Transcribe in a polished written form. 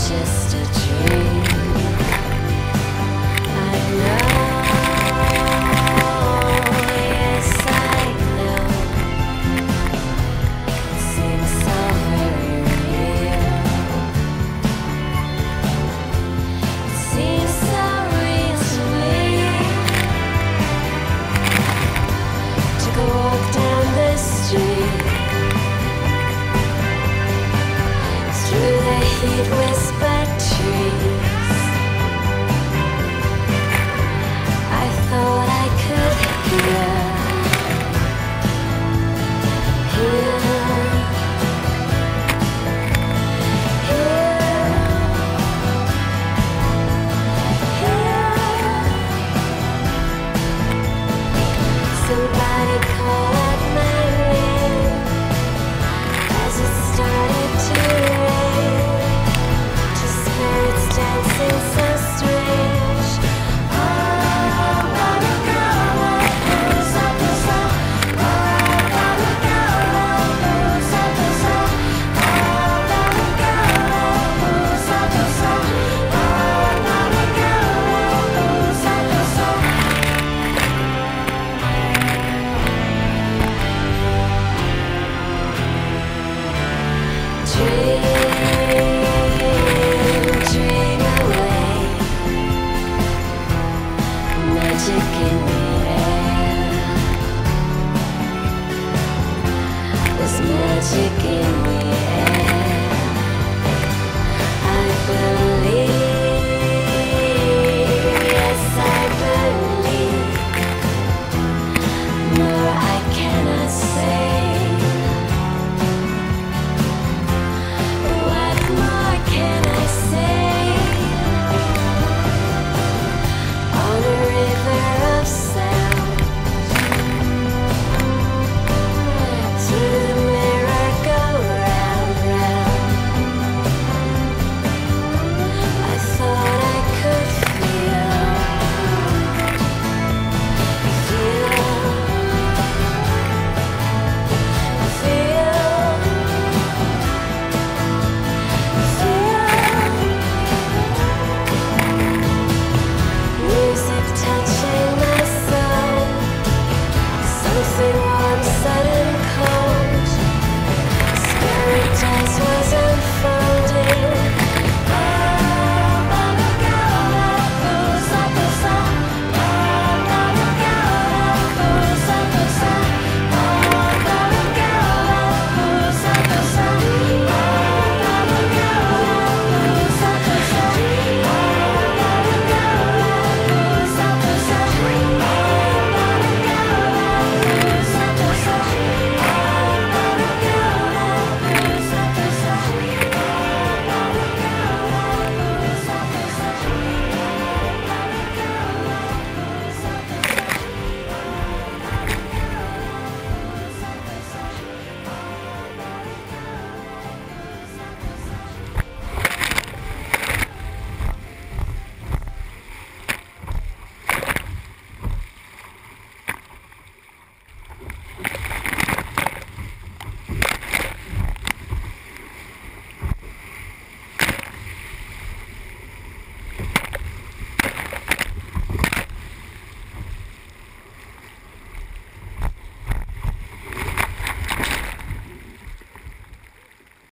just a dream. I know, yes I know. It seems so very real. It seems so real to me. Took a walk down the street. Through the heat whispered trees, I thought I could hear somebody call out my name as it started to rain. Just spirits dancing so strange. Oh, baby girl, who's up the sun? Oh, baby girl, who's up the sun? Oh, baby girl, who's up the sun? Oh, baby girl, who's up the sun? Dream.